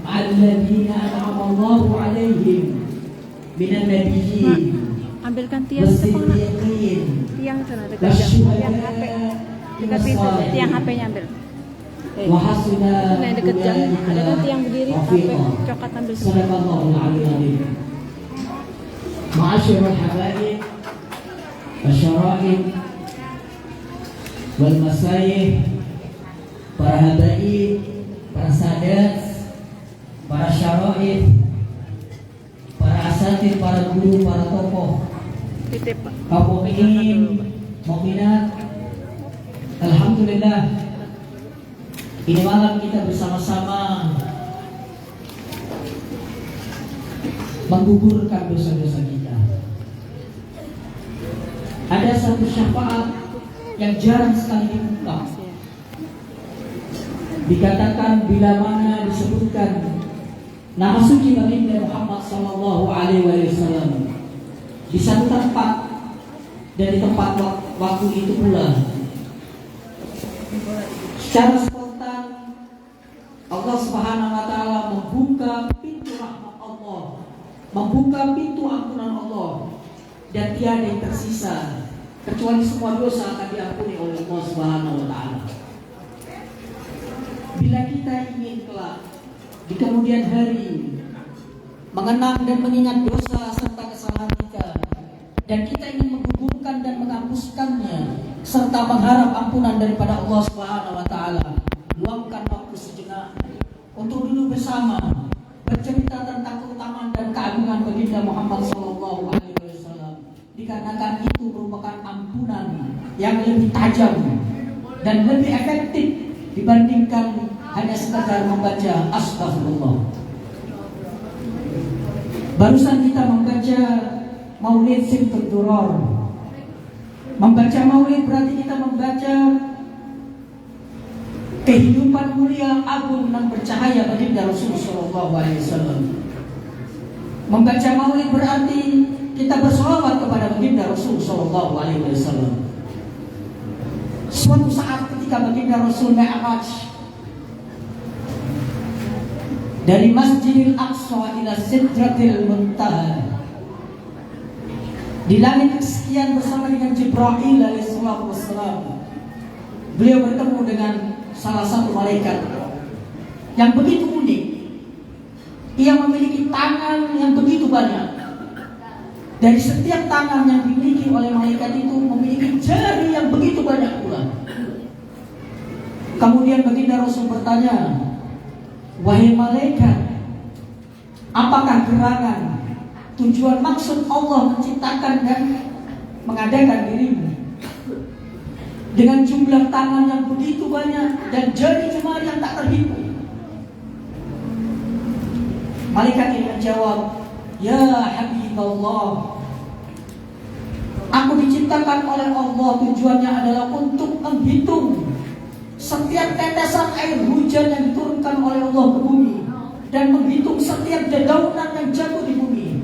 الذين أنعم الله عليهم من النبيين ambilkan tiang والصديقين tiang sana dekat tiang HP dekat pintu tiang HP-nya ambil وحسن yang dekat jam ada kan tiang berdiri HP coklat ambil semua. صدق الله العلي العظيم. معاشر الحبايب الشرائط والمسايح, para habaib, para sadat, para syara'id, para asatid, para guru, para tokoh, Titip Pak. kaum mukminin, mukminat. Alhamdulillah, ini malam kita bersama-sama menggugurkan dosa-dosa kita. Ada satu syafaat yang jarang sekali diungkap. Dikatakan bila mana disebutkan nama suci baginda Muhammad sallallahu alaihi wasallam di satu tempat dan di tempat waktu itu pula, secara spontan Allah Subhanahu wa taala membuka pintu rahmat Allah, membuka pintu ampunan Allah, dan tiada yang tersisa kecuali semua dosa akan diampuni oleh Allah Subhanahu wa taala. Bila kita ingin kelak di kemudian hari mengenang dan mengingat dosa serta kesalahan kita, dan kita ingin menggugurkan dan menghapuskannya serta mengharap ampunan daripada Allah Subhanahu wa taala, luangkan waktu sejenak untuk duduk bersama bercerita tentang keutamaan dan keagungan baginda Muhammad sallallahu alaihi wasallam, dikarenakan itu merupakan ampunan yang lebih tajam dan lebih efektif dibandingkan hanya sekadar membaca astagfirullah. Barusan kita membaca Maulid Simtud Duror. Membaca Maulid berarti kita membaca kehidupan mulia, agung dan bercahaya baginda Rasulullah SAW. Membaca Maulid berarti kita bersolawat kepada baginda Rasulullah SAW. Suatu saat ketika baginda Rasul Mi'raj dari Masjidil Aqsa ila Sidratil Muntaha, di langit kesekian bersama dengan Jibril alaihissalam, beliau bertemu dengan salah satu malaikat yang begitu unik. Ia memiliki tangan yang begitu banyak. Dari setiap tangan yang dimiliki oleh malaikat itu memiliki jari yang begitu banyak pula. Kemudian baginda Rasul bertanya, wahai malaikat, apakah gerangan, tujuan maksud Allah menciptakan dan mengadakan dirimu dengan jumlah tangan yang begitu banyak dan jari jemari yang tak terhitung? Malaikat ini menjawab, ya Habiballah, aku diciptakan oleh Allah, tujuannya adalah untuk menghitung setiap tetesan air hujan yang diturunkan oleh Allah ke bumi, dan menghitung setiap dedaunan yang jatuh di bumi.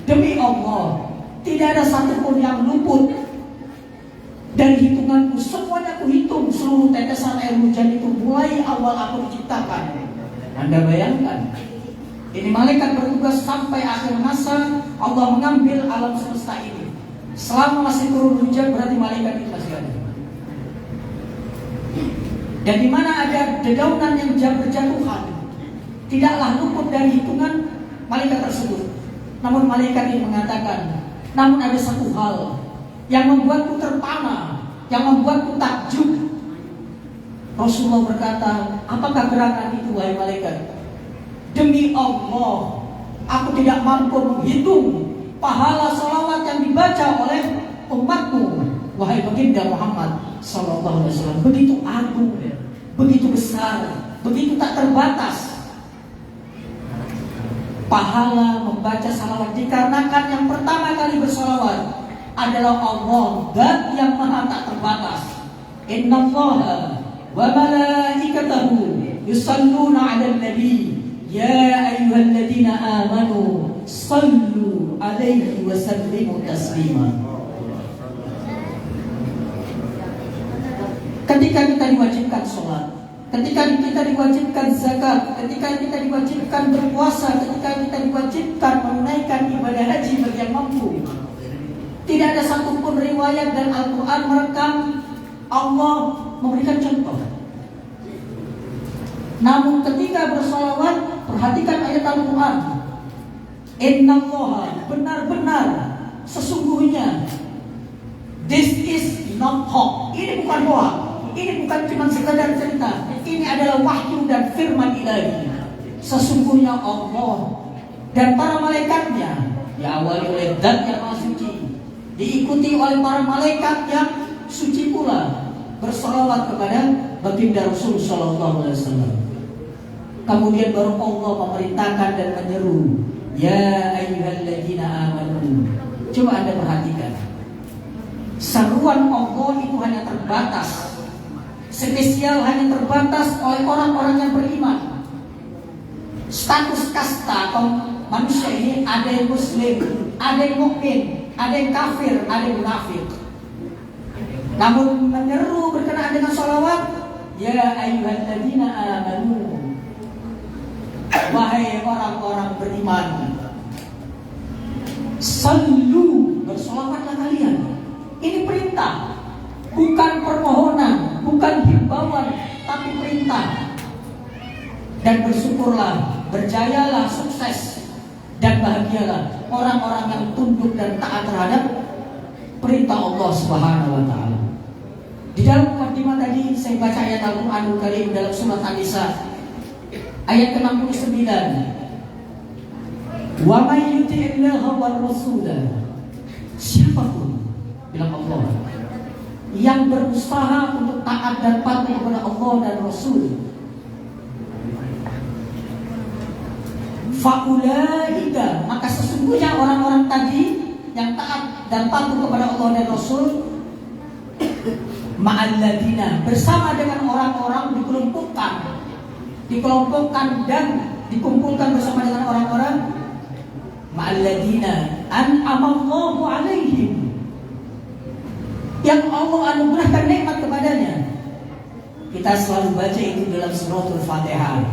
Demi Allah, tidak ada satupun yang luput dari hitunganku. Semuanya aku hitung, seluruh tetesan air hujan itu mulai awal aku diciptakan. Anda bayangkan, ini malaikat bertugas sampai akhir masa Allah mengambil alam semesta ini. Selama masih turun hujan berarti malaikat itu masih ada. Dan di mana ada dedaunan yang berjatuhan, tidaklah luput dari hitungan malaikat tersebut. Namun malaikat ini mengatakan, namun ada satu hal yang membuatku terpana, yang membuatku takjub. Rasulullah berkata, apakah gerangan itu wahai malaikat? Demi Allah, aku tidak mampu menghitung pahala salawat yang dibaca oleh umatmu, wahai baginda Muhammad sallallahu alaihi wasallam. Begitu agung, begitu besar, begitu tak terbatas pahala membaca salawat, dikarenakan yang pertama kali bersalawat adalah Allah, Zat yang maha tak terbatas. Innallaha wa malaikatahu yusalluna 'alan nabi ya ayyuhalladzina amanu sallu 'alaihi wa sallimu taslima. Ketika kita diwajibkan sholat, ketika kita diwajibkan zakat, ketika kita diwajibkan berpuasa, ketika kita diwajibkan menunaikan ibadah haji bagi yang mampu. Tidak ada satupun riwayat dan Al-Quran merekam Allah memberikan contoh. Namun ketika bersalawat, perhatikan ayat Al-Quran. Innallaha, benar-benar, sesungguhnya. This is not hoax. Ini bukan hoax. Ini bukan cuma sekadar cerita. Ini adalah wahyu dan firman ilahi. Sesungguhnya Allah dan para malaikatnya diawali oleh Zat yang Maha Suci, diikuti oleh para malaikat yang suci pula, bersalawat kepada baginda Rasul sallallahu alaihi wasallam. Kemudian baru Allah memerintahkan dan menyeru, ya ayyuhalladzina amanu. Coba Anda perhatikan. Seruan Allah itu hanya terbatas, spesial hanya terbatas oleh orang-orang yang beriman. Status kasta atau manusia ini ada yang muslim, ada yang mukmin, ada yang kafir, ada yang munafik. Namun menyeru berkenaan dengan sholawat, ya ayyuhalladzina amanu, wahai orang-orang beriman, sallu, bersolawatlah kalian. Ini perintah, bukan permohonan, bukan himbauan, tapi perintah. Dan bersyukurlah, berjayalah, sukses, dan bahagialah orang-orang yang tunduk dan taat terhadap perintah Allah Subhanahu wa Ta'ala. Di dalam mukadimah tadi saya baca ayat Al-Quranul Karim dalam surat An-Nisa ayat ke-69. Wa may yuti'illaha war rasulah, siapapun, bilang Allah, yang berusaha untuk taat dan patuh kepada Allah dan Rasul, faulaika, maka sesungguhnya orang-orang tadi yang taat dan patuh kepada Allah dan Rasul, ma'alladina, bersama dengan orang-orang dikelompokkan dan dikumpulkan bersama dengan orang-orang ma'alladina an'amallahu alaihim, yang Allah anugerahkan nikmat kepadanya. Kita selalu baca itu dalam suratul Fatihah.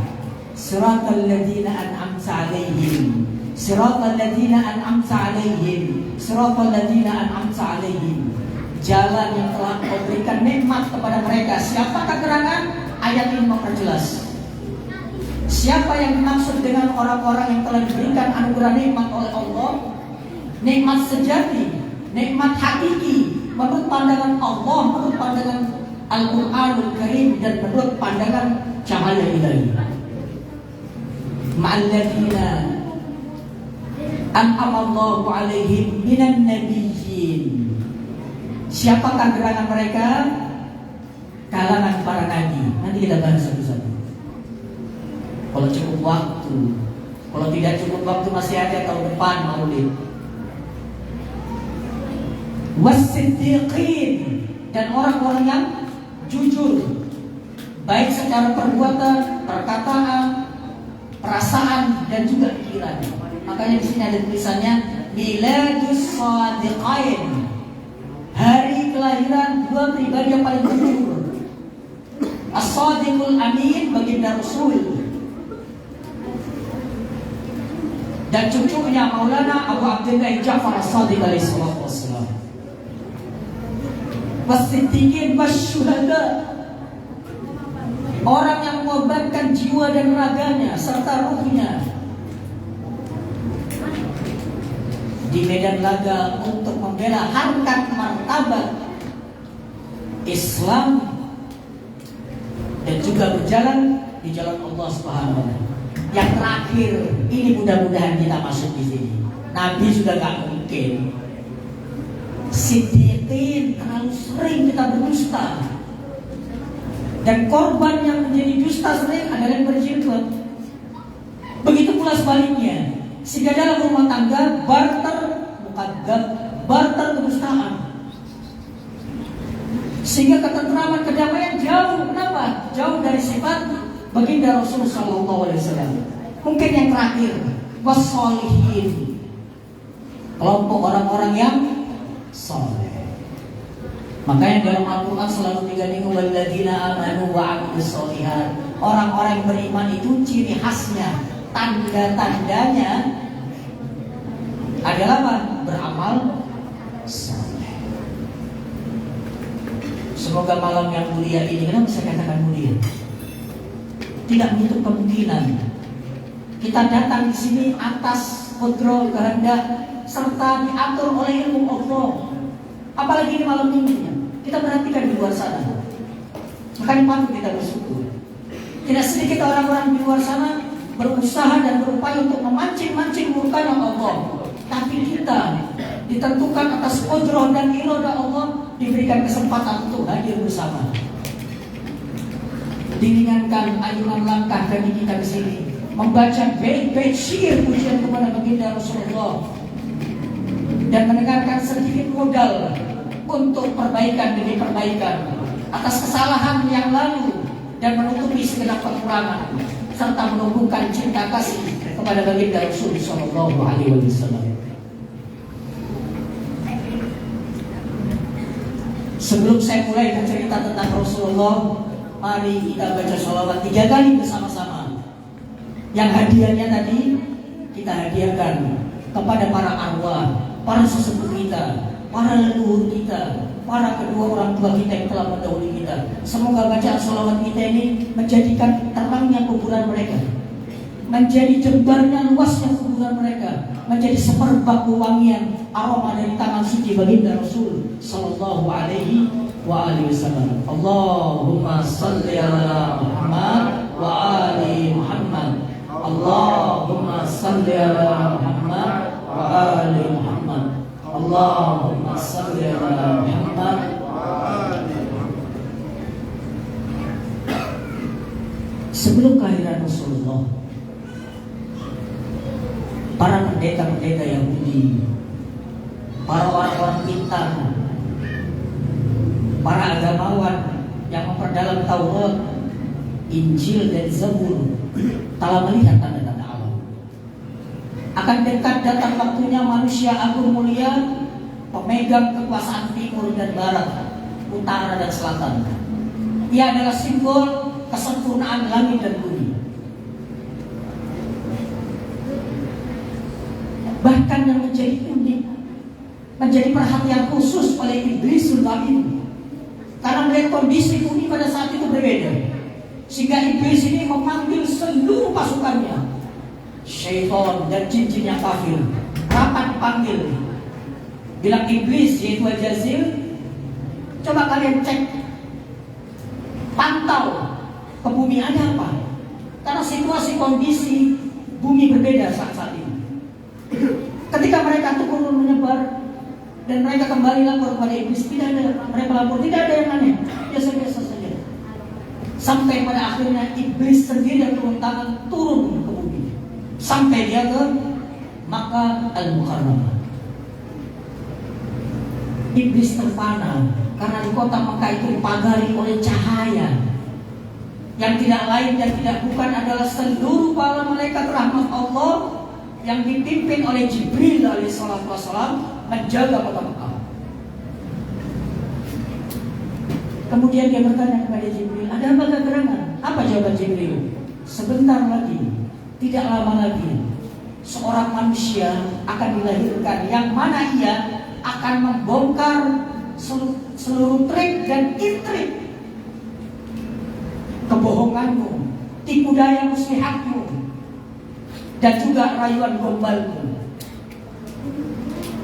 Siratal ladzina an'amta alaihim, siratal ladzina an'amta alaihim, siratal ladzina an'amta alaihim. Jalan yang telah Kau berikan nikmat kepada mereka. Siapakah gerangan? Ayat ini memperjelas. Siapa yang dimaksud dengan orang-orang yang telah diberikan anugerah nikmat oleh Allah? Nikmat sejati, nikmat hakiki, menurut pandangan Allah, menurut pandangan Al-Quranul Karim, dan menurut pandangan cahaya ilahi. Ma'alladzina an'amallahu alaihim minan nabiyyin. Siapakah gerangan mereka? Kalangan para nabi. Nanti kita bahas satu-satu. Kalau cukup waktu, kalau tidak cukup waktu masih ada tahun depan Maulid. Was-siddiqin, dan orang-orang yang jujur, baik secara perbuatan, perkataan, perasaan, dan juga pikiran. Makanya di sini ada tulisannya Miladus Shadiqain, hari kelahiran dua pribadi yang paling jujur. As-Shadiqul Amin, baginda Rasul, dan cucunya Maulana Abu Abdullah Ja'far As-Shadiq alaihi salatu wassalam. Was-siddiqin wasyuhada, orang yang mengorbankan jiwa dan raganya serta ruhnya di medan laga untuk membela harkat martabat Islam dan juga berjalan di jalan Allah Subhanahu wa Ta'ala. Yang terakhir ini mudah-mudahan kita masuk di sini. Nabi sudah gak mungkin. Siddiqin, terlalu sering kita berdusta, dan korban yang menjadi dusta sering adalah yang berjilbab. Begitu pula sebaliknya. Sehingga dalam rumah tangga barter mukadzab, barter kedustaan, sehingga ketentraman kedamaian jauh. Kenapa? Jauh dari sifat baginda Rasul sallallahu alaihi wasallam. Mungkin yang terakhir, wassolihin, kelompok orang-orang yang soleh. Makanya dalam Al-Quran selalu digandeng walladzina amanu wa amilus sholihat. Orang-orang yang beriman itu ciri khasnya, tanda-tandanya adalah apa? Beramal saleh. Semoga malam yang mulia ini, kenapa saya katakan mulia? Tidak menutup kemungkinan kita datang di sini atas kodro kehendak serta diatur oleh ilmu Allah. Apalagi di malam minggunya, kita perhatikan di luar sana. Makanya patut kita bersyukur. Tidak sedikit orang-orang di luar sana berusaha dan berupaya untuk memancing-mancing murkanya Allah. Tapi kita ditentukan atas kodroh dan irodah Allah, diberikan kesempatan untuk hadir bersama. Diringankan ayunan langkah kami kita di sini, membaca bait-bait syair pujian kepada baginda Rasulullah, dan mendengarkan sedikit modal untuk perbaikan demi perbaikan atas kesalahan yang lalu dan menutupi segenap kekurangan serta menumbuhkan cinta kasih kepada baginda Rasulullah Shallallahu Alaihi Wasallam. Sebelum saya mulai bercerita tentang Rasulullah, mari kita baca sholawat 3 kali bersama-sama. Yang hadiahnya tadi kita hadiahkan kepada para arwah, para sesepuh kita, para leluhur kita, para kedua orang tua kita yang telah mendahului kita. Semoga bacaan sholawat kita ini menjadikan terangnya kuburan mereka, menjadi jembarnya luasnya kuburan mereka, menjadi semerbak wangian aroma dari tangan suci baginda Rasul Sallallahu Alaihi Wasallam. Allahumma salli ala Muhammad wa ali Muhammad. Allahumma salli ala Muhammad wa ali Muhammad. Allahumma salli ala Muhammad wa ali Muhammad. Sebelum kelahiran Rasulullah, para pendeta-pendeta Yahudi, para orang-orang pintar, para agamawan yang memperdalam Taurat, Injil dan Zabur telah melihat tanda-tanda alam. Akan dekat datang waktunya manusia agung mulia, pemegang kekuasaan timur dan barat, utara dan selatan. Ia adalah simbol kesempurnaan langit dan bumi. Bahkan yang menjadi unik, menjadi perhatian khusus oleh Iblisul La'in, karena melihat kondisi bumi pada saat itu berbeda, sehingga iblis ini memanggil seluruh pasukannya, syaitan dan jin-jin yang kafir, rapat dipanggil. Bilang iblis, yaitu Al-Jazir, coba kalian cek, pantau ke bumi ada apa, karena situasi kondisi bumi berbeda saat ini. Ketika mereka turun menyebar dan mereka kembali lapor kepada iblis, tidak ada, mereka lapor tidak ada yang aneh, biasa-biasa saja. Sampai pada akhirnya iblis sendiri yang turun tangan, turun ke bumi, sampai dia ke Makkah Al-Mukarramah. Iblis terpana karena di kota Makkah itu dipagari oleh cahaya yang tidak lain dan tidak bukan adalah seluruh para malaikat rahmat Allah yang dipimpin oleh Jibril alaihissalam menjaga kota Makkah. Kemudian dia bertanya kepada Jibril, ada apa gerangan? Apa jawaban Jibril? Sebentar lagi, tidak lama lagi, seorang manusia akan dilahirkan yang mana ia akan membongkar seluruh trik dan intrik kebohonganmu, tipu daya muslihatmu, dan juga rayuan gombalmu.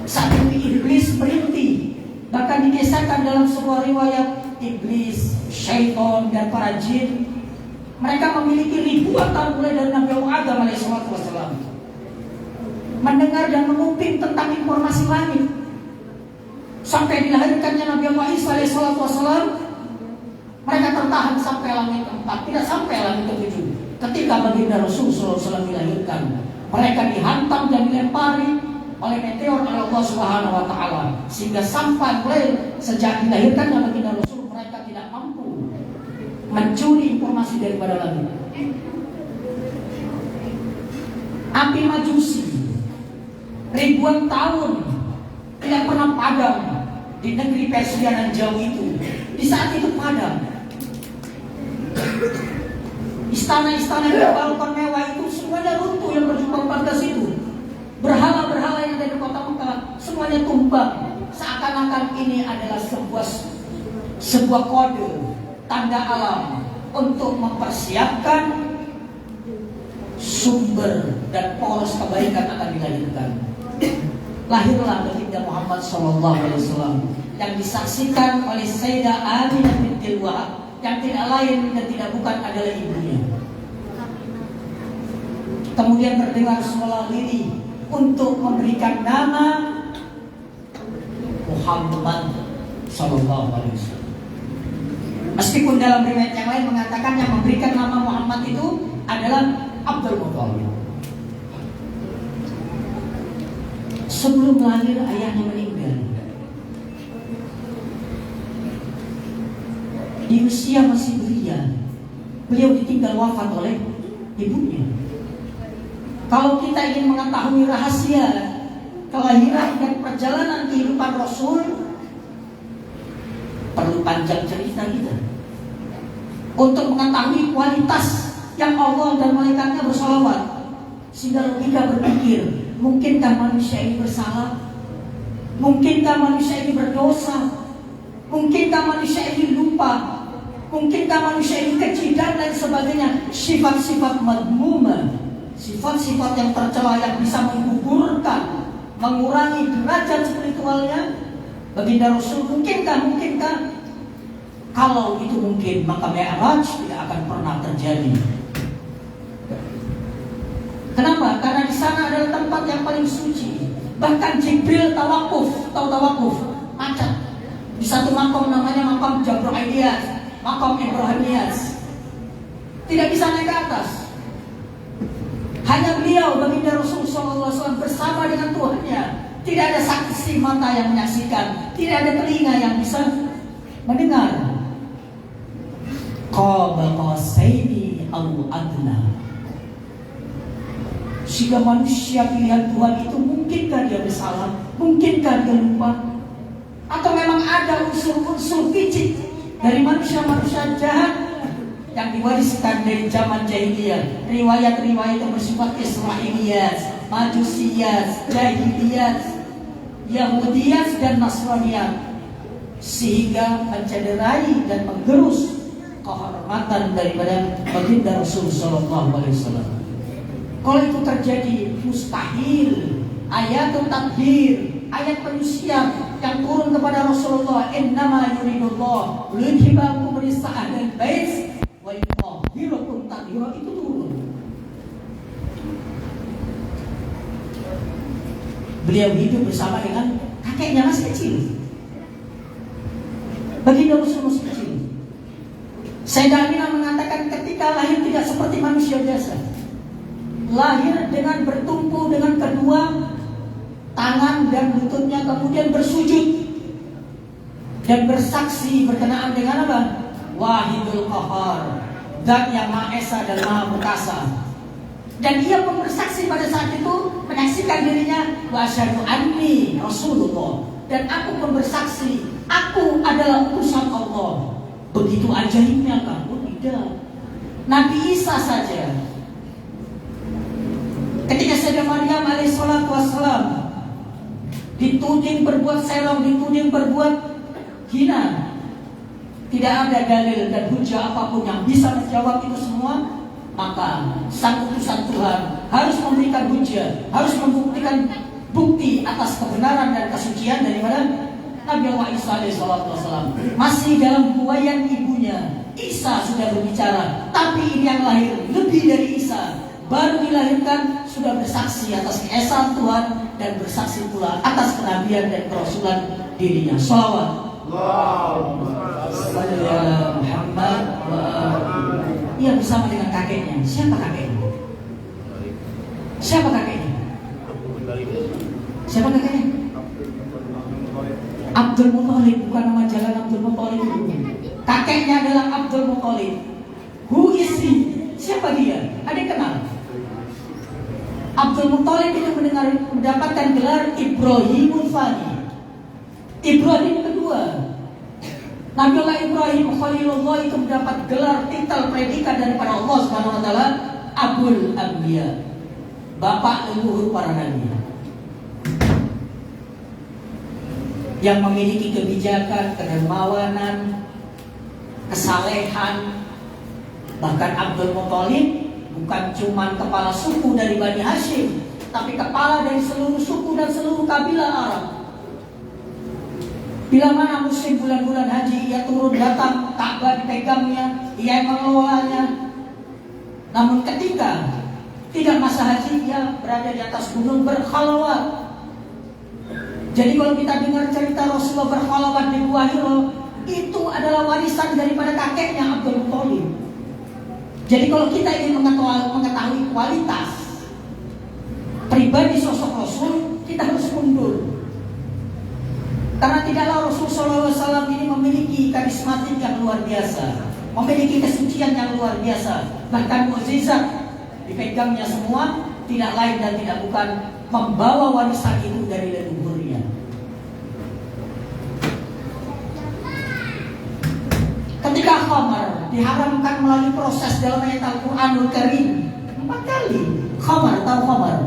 Saat itu iblis berhenti, bahkan dikisahkan dalam sebuah riwayat, iblis, syaitan dan para jin, mereka memiliki ribuan tahun mulai dari Nabi Adam alaihissalam, mendengar dan menguping tentang informasi langit. Sampai dilahirkannya Nabi Isa alaihissalam, mereka tertahan sampai langit ke-4, tidak sampai langit ke-7. Ketika baginda Rasulullah SAW dilahirkan, mereka dihantam dan dilempari oleh meteor oleh Allah Subhanahu Wa Taala, sehingga sampai mulai sejak dilahirkan baginda Rasul, mereka tidak mampu mencuri informasi daripada langit. Api Majusi ribuan tahun tidak pernah padam, di negeri Persia yang jauh itu. Di saat itu padam. Istana-istana yang berbalkon mewah itu semuanya runtuh yang berjumpa pada situ. Berhala-berhala yang ada di kota Mekah semuanya tumbang. Seakan-akan ini adalah sebuah kode tanda alam untuk mempersiapkan sumber dan poros kebaikan akan dilahirkan. Lahirlah baginda Muhammad SAW yang disaksikan oleh Sayyidah Aminah binti Wahab, yang tidak lain dan tidak bukan adalah ibunya. Kemudian terdengar suara lirih untuk memberikan nama Muhammad SAW. Meskipun dalam riwayat yang lain mengatakan yang memberikan nama Muhammad itu adalah Abdul Muthalib. Sebelum lahir ayahnya meninggal. Di usia masih belia, beliau ditinggal wafat oleh ibunya. Kalau kita ingin mengetahui rahasia kelahiran dan perjalanan kehidupan Rasul, perlu panjang cerita kita. Untuk mengetahui kualitas yang Allah dan malaikatnya bersalawat, sehingga logika berpikir, mungkinkah manusia ini bersalah? Mungkinkah manusia ini berdosa? Mungkinkah manusia ini lupa? Mungkinkah manusia ini kecil dan lain sebagainya? Sifat-sifat madmumah, sifat-sifat yang tercela yang bisa menggugurkan, mengurangi derajat spiritualnya baginda Rasul. Mungkinkah? Kalau itu mungkin, maka Mi'raj tidak akan pernah terjadi. Kenapa? Karena di sana adalah tempat yang paling suci. Bahkan Jibril tawakuf, tahu tawakuf, macet. Di satu makam namanya makam Jabra'iliyah, makam Ibrahimiyas. Tidak bisa naik ke atas. Hanya beliau baginda Rasul SAW bersama dengan Tuhannya. Tidak ada saksi mata yang menyaksikan, tidak ada telinga yang bisa mendengar. Qaba qasaini aw adna. Jika manusia pilihan Tuhan itu, mungkinkah dia bersalah? Mungkinkah dia lupa? Atau memang ada unsur-unsur picik dari manusia-manusia jahat yang diwariskan dari zaman jahiliyah? Riwayat-riwayat yang bersifat Israiliyat, Majusiyat, Jahiliyat, Yahudiyat dan Nasraniyat, sehingga mencederai dan menggerus kehormatan daripada baginda Rasul SAW. Kalau itu terjadi, mustahil ayat takdir, ayat penyucian yang turun kepada Rasulullah, innama yuridullah liyudhibakum rijsa ahlil bait wa yutahhirakum tathira, itu turun. Beliau hidup bersama dengan kakeknya masih kecil. Baginda Rasul masih kecil. Sayyidah Aminah mengatakan ketika lahir tidak seperti manusia biasa. Lahir dengan bertumpu dengan kedua tangan dan lututnya, kemudian bersujud dan bersaksi berkenaan dengan apa? Wahidul Qahar, Zat yang Maha Esa dan Maha Perkasa. Dan ia pun bersaksi pada saat itu, menyaksikan dirinya, wa asyhadu anni Rasulullah, dan aku pun bersaksi aku adalah utusan Allah. Begitu ajaibnya kan? Oh tidak. Nabi Isa saja, ketika Sayyidah Maryam alaihissalatu wassalam dituding berbuat serong, dituding berbuat hina, tidak ada dalil dan hujah apapun yang bisa menjawab itu semua, maka sang utusan Tuhan harus memberikan hujah, harus membuktikan bukti atas kebenaran dan kesucian daripada Nabi Allah Isa alaihissalam. Masih dalam buayan ibunya, Isa sudah berbicara, tapi ini yang lahir lebih dari Isa, baru dilahirkan sudah bersaksi atas keesaan Tuhan dan bersaksi pula atas kenabian dan kerasulan dirinya. Shalawat Muhammad. Ia bersama dengan kakeknya. Siapa kakeknya? Siapa kakeknya? Siapa kakeknya? Abdul Muthalib, bukan nama jalan Abdul Muthalib. Kakeknya adalah Abdul Muthalib. Who is he? Siapa dia? Ada yang kenal? Abdul Muthalib itu mendapatkan gelar Ibrahimul Fani, Ibrahim kedua. kedua, Nabiullah Ibrahim Khalilullah itu mendapat gelar titel predikat daripada Allah Subhanahu wa taala, Abul Anbiya, bapak leluhur para nabi, yang memiliki kebijakan, kedermawanan, kesalehan. Bahkan Abdul Muthalib bukan cuma kepala suku dari Bani Hashim, tapi kepala dari seluruh suku dan seluruh kabilah Arab. Bila mana musim bulan-bulan haji, ia turun datang, Ka'bah dipegangnya, ia yang mengelolanya. Namun ketika tidak masa haji, ia berada di atas gunung berkhalawat. Jadi kalau kita dengar cerita Rasulullah berkhalawat di Gua Hira, itu adalah warisan daripada kakeknya Abdul Muthalib. Jadi kalau kita ingin mengetahui kualitas pribadi sosok Rasul, kita harus mundur. Karena tidaklah Rasul SAW ini memiliki karismatik yang luar biasa, memiliki kesucian yang luar biasa, bahkan mukjizat dipegangnya semua, tidak lain dan tidak bukan membawa warisan itu dari leluhurnya. Ketika khamar diharamkan melalui proses dalam ayat Al-Quranul Karim 4 kali. Khamar, tahu khamar?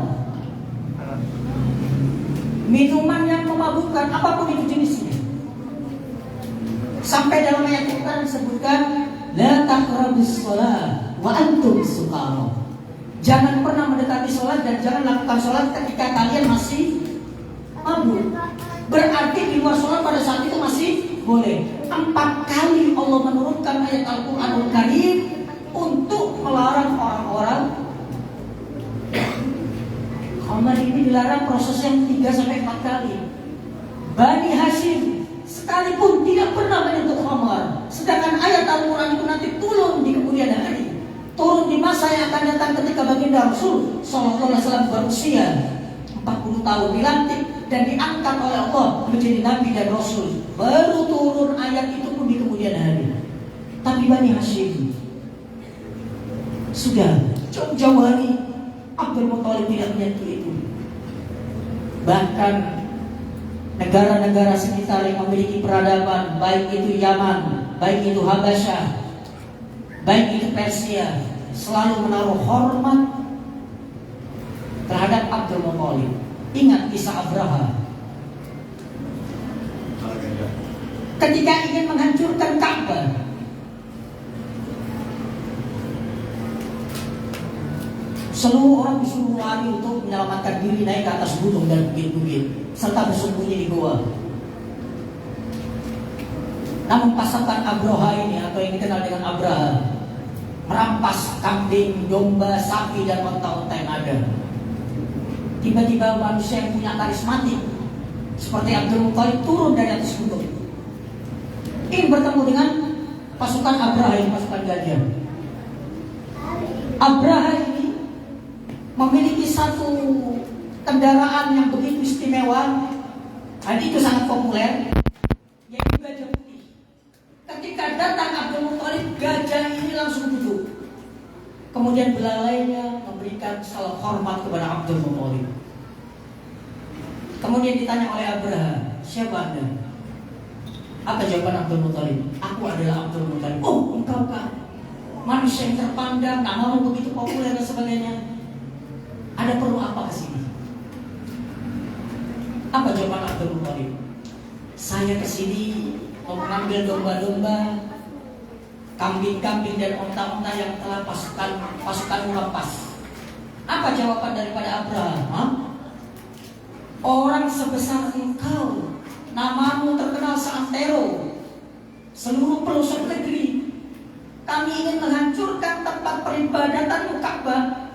Minuman yang memabukkan, apapun itu jenisnya. Sampai dalam ayat Al-Quran disebutkan, la taqrabus shalah wa antum sukara. Jangan pernah mendekati sholat dan jangan lakukan sholat ketika kalian masih mabuk. Berarti di luar sholat pada saat itu masih boleh. 4 kali Allah menurunkan ayat Al-Quranul Karim untuk melarang orang-orang. Khamar ini dilarang proses yang 3-4 kali. Bani Hashim sekalipun tidak pernah menyentuh khamar. Sedangkan ayat Al-Quran itu nanti turun di kemudian hari, turun di masa yang akan datang ketika baginda Rasul Sallallahu Alaihi Wasallam berusia 40 tahun dilantik dan diangkat oleh Allah menjadi Nabi dan Rasul. Baru turun ayat itu pun di kemudian hari. Tapi Bani Hashim sudah jauh-jauh hari Abdul Muthalib tidak menyentuh itu. Bahkan negara-negara sekitar yang memiliki peradaban, baik itu Yaman, baik itu Habasyah, baik itu Persia, selalu menaruh hormat terhadap Abdul Muthalib. Ingat kisah Abraha ketika ingin menghancurkan Ka'bah. Seluruh orang disuruh lari untuk menyelamatkan diri, naik ke atas gunung dan bukit-bukit serta bersembunyi di goa. Namun pasukan Abraha ini, atau yang dikenal dengan Abraha, merampas kambing, domba, sapi dan onta-onta yang ada. Tiba-tiba manusia yang punya karismatik seperti Abdul Muthalib turun dari atas gunung, ingin bertemu dengan pasukan Abraha, yang pasukan gajah. Abraha ini memiliki satu kendaraan yang begitu istimewa dan itu sangat populer, yaitu gajah putih. Ketika datang Abdul Muthalib, gajah ini langsung duduk. Kemudian belalainya memberikan salam hormat kepada Abdul Muthalib. Kemudian ditanya oleh Abraha, siapa Anda? Apa jawaban Abdul Muthalib? Aku adalah Abdul Muthalib. Oh, engkau kah? Manusia yang terpandang, namamu begitu populer dan sebagainya. Ada perlu apa ke sini? Apa jawaban Abdul Muthalib? Saya ke sini mau mengambil domba-domba, kambing-kambing dan onta-onta yang telah pasukan lepas. Apa jawaban daripada Abraham? Orang sebesar engkau, namamu terkenal seantero seluruh pelosok negeri. Kami ingin menghancurkan tempat peribadatanmu Ka'bah.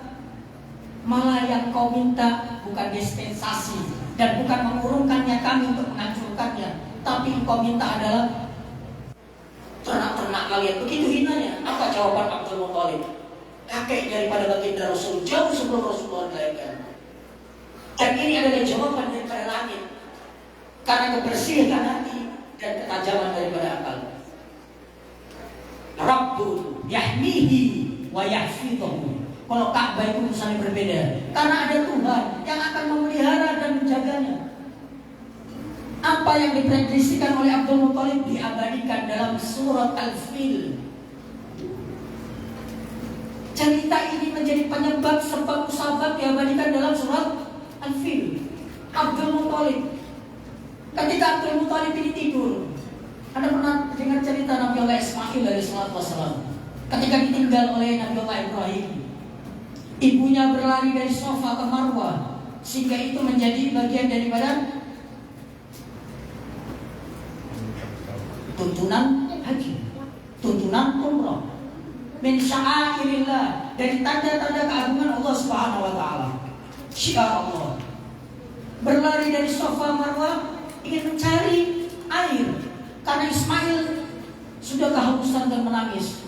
Malah yang kau minta bukan dispensasi dan bukan mengurungkannya kami untuk menghancurkannya, tapi kau minta adalah ternak-ternak kalian. Begitu hinanya. Apa jawaban Abdul Muthalib? Kakek daripada baginda Rasul, jauh sebelum Rasulullah dilahirkan. Dan ini adalah jawaban daripada langit, karena kebersihan hati dan ketajaman daripada akal. Rabbun yahmihi wa yahfidhuhu. Kalau Ka'bah itu misalnya berbeda, karena ada Tuhan yang akan memelihara dan menjaganya. Apa yang diprediksikan oleh Abdul Muthalib diabadikan dalam surat Al-Fil. Cerita ini menjadi penyebab sebab musabab diabadikan dalam surat Al-Fil. Abdul Muthalib, ketika Abdul Muthalib ini tidur, Anda pernah dengar cerita Nabi Allah Ismail alaihissalam ketika ditinggal oleh Nabi Allah Ibrahim. Ibunya berlari dari Safa ke Marwah, sehingga itu menjadi bagian daripada tuntunan haji, tuntunan umrah, min sya'airillah, dari tanda-tanda keagungan Allah Subhanahu wa taala. Syiar Allah. Berlari dari Safa Marwah ingin mencari air karena Ismail sudah kehausan dan menangis.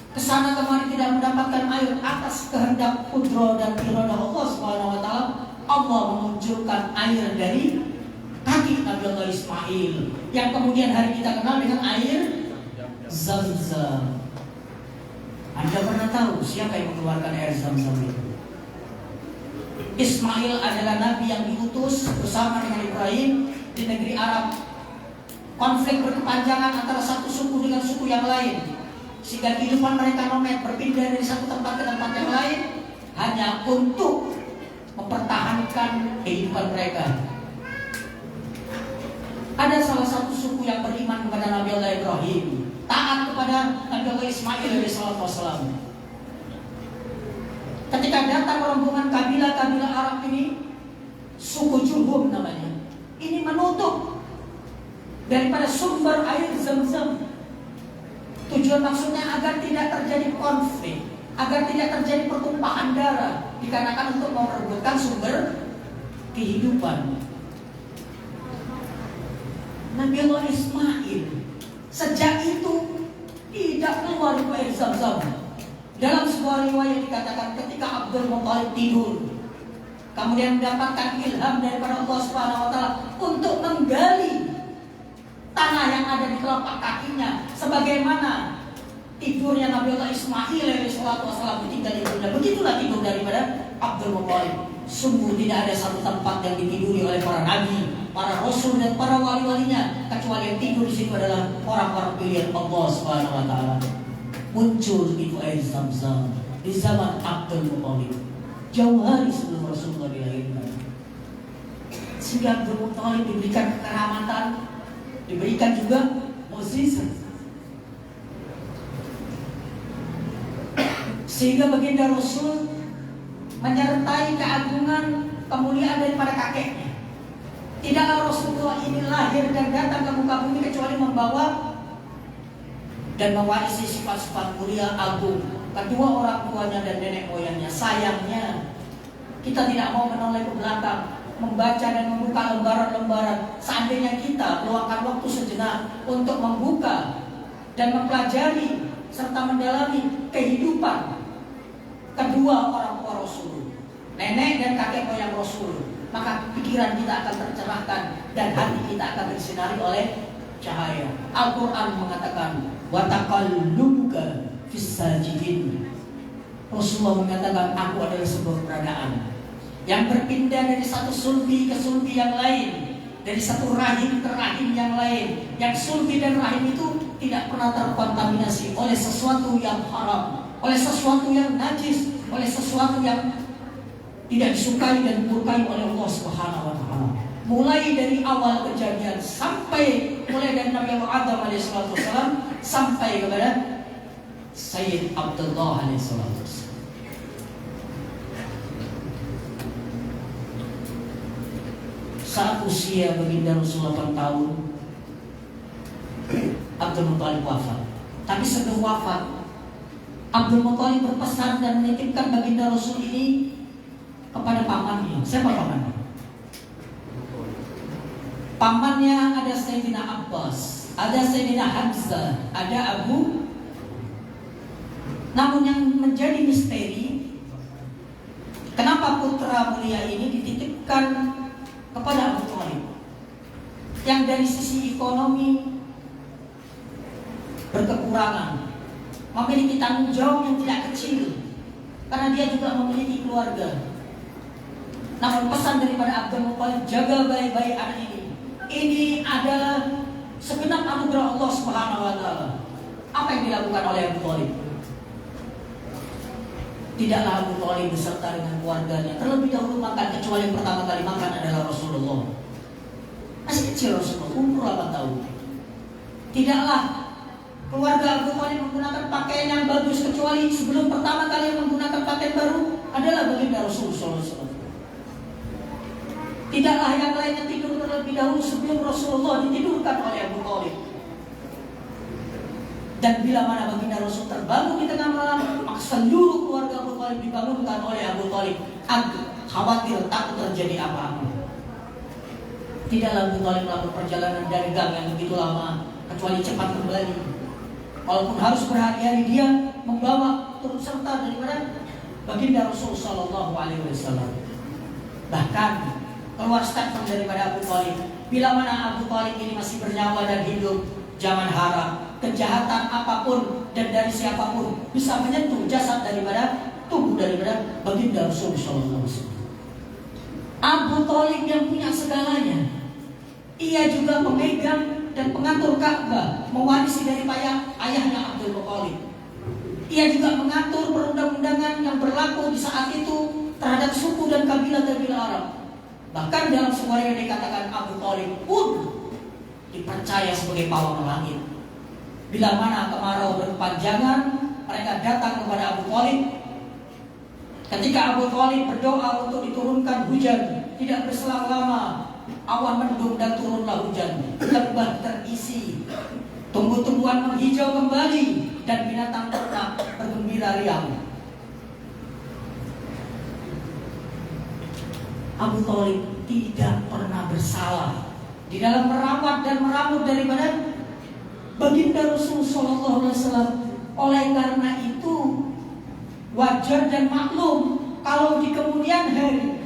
Kesana kemari tidak mendapatkan air. Atas kehendak kudro dan iradah Allah Subhanahu wa taala, Allah memunculkan air dari kaki Nabi Allah Ismail yang kemudian hari kita kenal dengan air Zam-Zam. Anda pernah tahu siapa yang mengeluarkan air Zam-Zam itu? Ismail adalah nabi yang diutus bersama dengan Ibrahim di negeri Arab. Konflik berkepanjangan antara satu suku dengan suku yang lain, sehingga kehidupan mereka nomad, berpindah dari satu tempat ke tempat yang lain hanya untuk mempertahankan kehidupan mereka. Ada salah satu suku yang beriman kepada Nabi Allah Ibrahim, taat kepada Nabi Allah Ismail alaihissalam. Ketika datang rombongan kabilah-kabilah Arab ini, suku Jurhum namanya, ini menutup daripada sumber air Zam-Zam. Tujuan maksudnya agar tidak terjadi konflik, agar tidak terjadi pertumpahan darah, dikarenakan untuk memperebutkan sumber kehidupan. Nabi Allah Ismail sejak itu tidak keluar dari air Zam-Zam. Dalam sebuah riwayat dikatakan ketika Abdul Muthalib tidur, kemudian mendapatkan ilham daripada Allah Subhanahu wa taala untuk menggali tanah yang ada di telapak kakinya, sebagaimana tidurnya Nabi Allah Ismail alaihissalam ketika tidurnya. Begitulah tidur daripada Abdul Muthalib. Sungguh tidak ada satu tempat yang ditiduri oleh para nabi, para rasul dan para wali-walinya, kecuali yang tidur di situ adalah orang-orang pilihan Allah Subhanahu wa taala. Muncul itu air Zam-Zam di zaman Abdul Muthalib, jauh hari sebelum Rasulullah dilahirkan. Sehingga Abdul Muthalib diberikan kekeramatan, diberikan juga mukjizat. Sehingga baginda Rasul menyertai keagungan kemuliaan daripada kakeknya. Tidaklah Rasulullah ini lahir dan datang ke muka bumi kecuali membawa dan mewarisi sifat-sifat mulia agung kedua orang tuanya dan nenek moyangnya. Sayangnya kita tidak mau menoleh ke belakang, membaca dan membuka lembaran-lembaran. Seandainya kita meluangkan waktu sejenak untuk membuka dan mempelajari serta mendalami kehidupan kedua orang tua Rasul, nenek dan kakek moyang Rasul, maka pikiran kita akan tercerahkan dan hati kita akan bersinari oleh cahaya. Al-Quran mengatakan wa taqallubuka fis sajidin. Rasulullah mengatakan aku adalah sebuah keberadaan yang berpindah dari satu sulbi ke sulbi yang lain, dari satu rahim ke rahim yang lain, yang sulbi dan rahim itu tidak pernah terkontaminasi oleh sesuatu yang haram, oleh sesuatu yang najis, oleh sesuatu yang tidak disukai dan dimurkai oleh Allah Subhanahu wa taala. Mulai dari awal kejadian sampai mulai dari Nabi Adam alaihissalam sampai kepada Sayyid Abdullah alaihissalam. Saat usia baginda Rasulullah 8 tahun, Abdul Muthalib wafat. Tapi sebelum wafat, Abdul Muthalib berpesan dan menitipkan baginda Rasul ini kepada pamannya. Siapa pamannya? Pamannya ada Sayyidina Abbas, ada Sayyidina Hamzah, ada Abu. Namun yang menjadi misteri, kenapa putra mulia ini dititipkan kepada Abu Thalib, yang dari sisi ekonomi berkekurangan, memiliki tanggung jawab yang tidak kecil, karena dia juga memiliki keluarga. Namun pesan daripada Abdul Muthalib, jaga baik-baik anak ini, ini adalah segenap anugerah Allah Subhanahu wa taala. Apa yang dilakukan oleh Abu Thalib? Tidaklah Abu Thalib beserta dengan keluarganya terlebih dahulu makan, kecuali yang pertama kali makan adalah Rasulullah. Masih kecil Rasulullah, umur 8 tahun. Tidaklah keluarga Abu Thalib menggunakan pakaian yang bagus, kecuali sebelum pertama kali menggunakan pakaian baru adalah baginda Rasulullah SAW. Tidaklah yang lainnya tidur terlebih dahulu sebelum Rasulullah ditidurkan oleh Abu Thalib. Dan bila mana baginda Rasul terbangun di tengah malam, maka seluruh keluarga Abu Thalib dibangunkan oleh Abu Thalib agar khawatir takut terjadi apa-apa. Tidaklah Abu Thalib melakukan perjalanan dari gang yang begitu lama, kecuali cepat kembali. Walaupun harus berhari-hari dia membawa turut serta daripada baginda Rasul Sallallahu Alaihi Wasallam. Bahkan keluar statement daripada Abu Thalib, bila mana Abu Thalib ini masih bernyawa dan hidup, jangan harap kejahatan apapun dan dari siapapun bisa menyentuh jasad daripada tubuh daripada baginda Rasul Sallallahu Alaihi Wasallam. Abu Thalib yang punya segalanya, ia juga pemegang dan pengatur Ka'bah, mewarisi dari ayahnya Abdul Muthalib. Ia juga mengatur perundang-undangan yang berlaku di saat itu terhadap suku dan kabilah-kabilah Arab. Bahkan dalam sebuah yang dikatakan Abu Thalib pun dipercaya sebagai pawang langit. Bila mana kemarau berkepanjangan, mereka datang kepada Abu Thalib. Ketika Abu Thalib berdoa untuk diturunkan hujan, tidak berselang lama awan mendung dan turunlah hujan. Lembah terisi, tumbuh-tumbuhan menghijau kembali, dan binatang ternak bergembira riang. Abu Thalib tidak pernah bersalah di dalam merawat dan meramu daripada baginda Rasulullah SAW. Oleh karena itu wajar dan maklum kalau di kemudian hari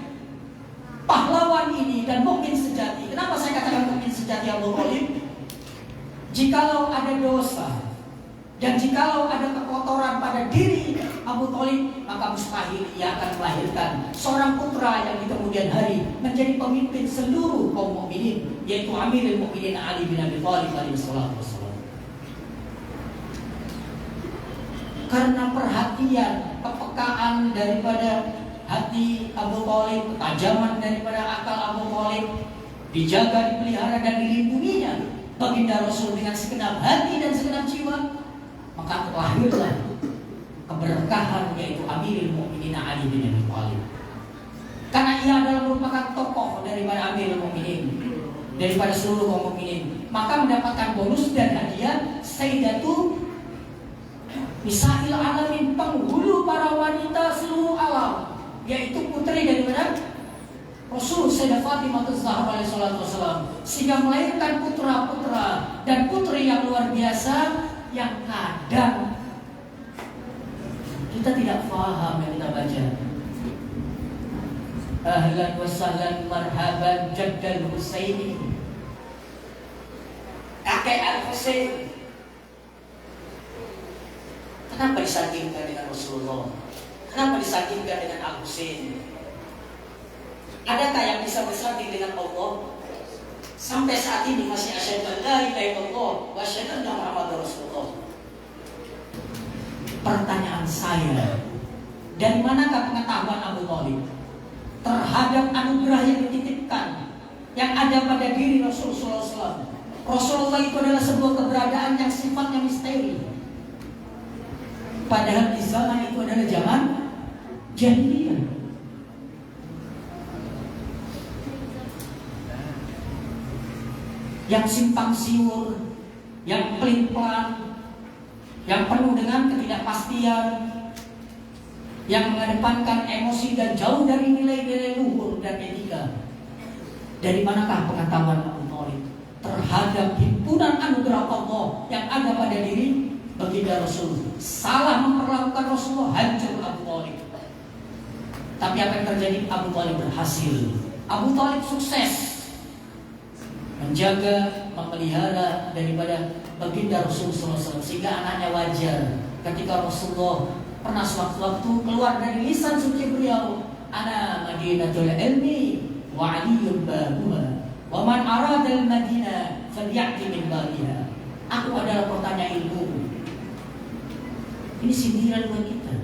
pahlawan ini dan mukmin sejati. Kenapa saya katakan mukmin sejati Abu Thalib? Jikalau ada dosa dan jikalau ada kekotoran pada diri Abu Thalib, maka mustahil ia akan melahirkan seorang putra yang di kemudian hari menjadi pemimpin seluruh kaum mukminin, yaitu Amirul Mukminin Ali bin Abi Thalib alaihi wassalam. Karena perhatian, kepekaan daripada hati Abu Thalib, ketajaman daripada akal Abu Thalib, dijaga, dipelihara dan dilindunginya baginda Rasul dengan segenap hati dan segenap jiwa, maka lahirlah keberkahan, yaitu Amirul Mukminin Ali bin Abi Thalib. Karena ia adalah merupakan tokoh daripada Amirul Mukminin, daripada seluruh kaum mukminin, maka mendapatkan bonus dan hadiah Sayyidatu Nisa'il Alamin, penghulu para wanita seluruh alam, yaitu putri daripada Rasul Sayyidah Fatimah Az-Zahra alaihi salatu wasallam, sehingga melahirkan putra-putra dan putri yang luar biasa, yang kadang kita tidak paham yang kita baca. Ahlan wa sahlan marhaban jaddal Husaini, kakek Al-Husain. Kenapa disandingkan dengan Rasulullah? Kenapa disandingkan dengan Al-Husain? Adakah yang bisa bersanding dengan Allah? Sampai saat ini masih asyhadu an la ilaha illallah wa asyhadu anna Muhammadar Rasulullah. Pertanyaan saya, dari manakah pengetahuan Abu Thalib terhadap anugerah yang dititipkan yang ada pada diri Rasulullah SAW? Rasulullah itu adalah sebuah keberadaan yang sifatnya misteri. Padahal di zaman itu adalah zaman jahiliyah. Yang simpang siur, yang pelin-pelan, yang penuh dengan ketidakpastian, yang mengedepankan emosi dan jauh dari nilai-nilai luhur dan etika. Dari manakah pengetahuan Abu Thalib terhadap himpunan anugerah Allah yang ada pada diri baginda Rasul? Salah memperlakukan Rasulullah, hancur Abu Thalib. Tapi apa yang terjadi? Abu Thalib berhasil. Abu Thalib sukses menjaga, memelihara daripada baginda Rasulullah SAW, sehingga anaknya wajar ketika Rasulullah pernah sewaktu-waktu keluar dari lisan suci beliau, ana madinatul ilmi wa aliyun babuha, Wa man aradal Madinah falyati min babiha. Aku adalah kotanya ilmu. Ini sindiran buat kita.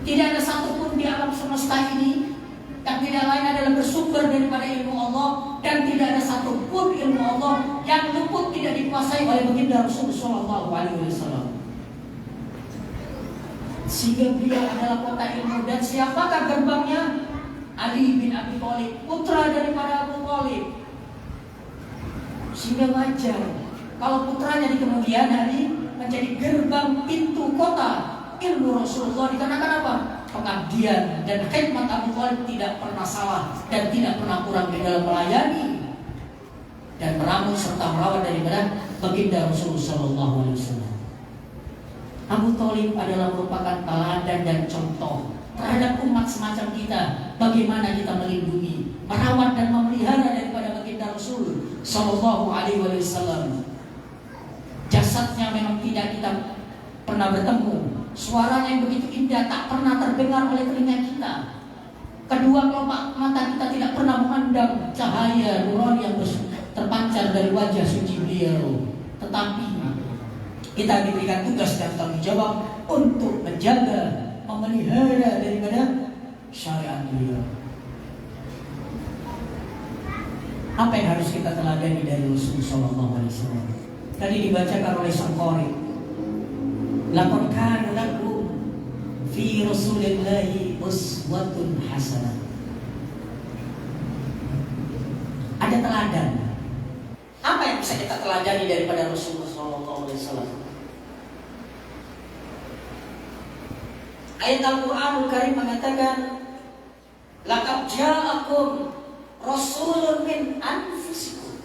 Tidak ada satupun di alam semesta ini yang tidak lain adalah bersumber daripada ilmu Allah, dan tidak ada satupun ilmu Allah yang luput tidak dikuasai oleh baginda Rasulullah SAW. Sehingga beliau adalah kota ilmu. Dan siapakah gerbangnya? Ali bin Abi Thalib, putra daripada Abu Thalib. Sehingga wajar kalau putranya di kemudian hari menjadi gerbang pintu kota ilmu Rasulullah. Dikarenakan apa? Pengabdian dan khidmat Abu Thalib tidak pernah salah dan tidak pernah kurang di dalam melayani dan meramu serta merawat daripada baginda Rasulullah SAW. Abu Thalib adalah merupakan teladan dan contoh terhadap umat semacam kita, bagaimana kita melindungi, merawat dan memelihara daripada baginda Rasul Sallallahu Alaihi Wasallam. Jasadnya memang tidak kita pernah bertemu, suaranya yang begitu indah tak pernah terdengar oleh telinga kita. Kedua kelopak mata kita tidak pernah memandang cahaya nurani yang terpancar dari wajah suci beliau. Tetapi kita diberikan tugas dan tanggung jawab untuk menjaga, memelihara daripada syariat beliau. Apa yang harus kita teladani dari Rasulullah SAW? Tadi dibacakan oleh sang qari. Laqad kana lakum fi Rasulillahi uswatun hasanah. Ada teladan. Apa yang bisa kita teladani daripada Rasulullah SAW? Ayat Al-Quranul Karim mengatakan, laqad ja'akum rasulun min anfusikum.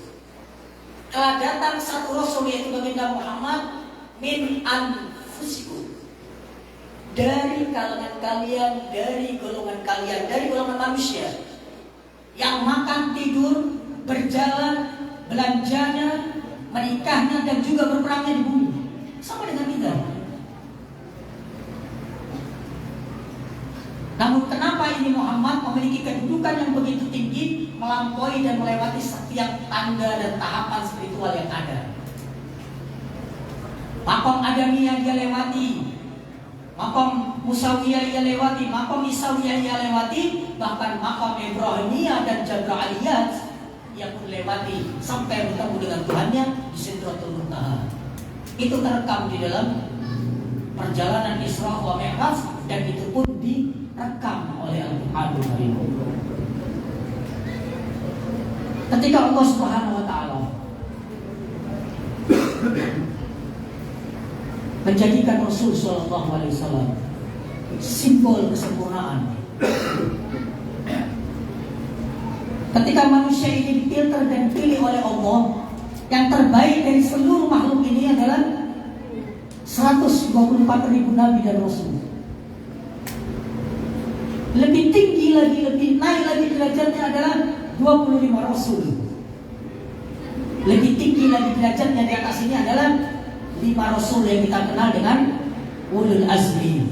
Telah datang satu rasul, yaitu baginda Muhammad, min anfusikum, dari kalangan kalian, dari golongan kalian, dari golongan manusia yang makan, tidur, berjalan, belanjanya, menikahnya, dan juga berperangnya di bumi, sama dengan kita. Namun kenapa ini Muhammad memiliki kedudukan yang begitu tinggi, melampaui dan melewati setiap tangga dan tahapan spiritual yang ada? Makom Adamiyah dia lewati, makom Musawiyah dia lewati, makom Isawiyah dia lewati, bahkan makom Ibrahimiyah dan Jabra'iliyah yang pun lewati sampai bertemu dengan Tuhannya di Sidratul Muntaha. Itu terekam di dalam perjalanan Isra wa Mi'raj, dan itu pun direkam oleh Al-Qur'anul Karim. Ketika Allah Subhanahu wa taala menjadikan Rasul sallallahu alaihi wasallam simbol kesempurnaan. Ketika manusia ini difilter dan dipilih oleh Allah, yang terbaik dari seluruh makhluk ini adalah 124.000 nabi dan rasul. Lebih tinggi lagi, lebih naik lagi derajatnya adalah 25 rasul. Lebih tinggi lagi derajatnya di atas ini adalah 5 rasul yang kita kenal dengan ulul azmi.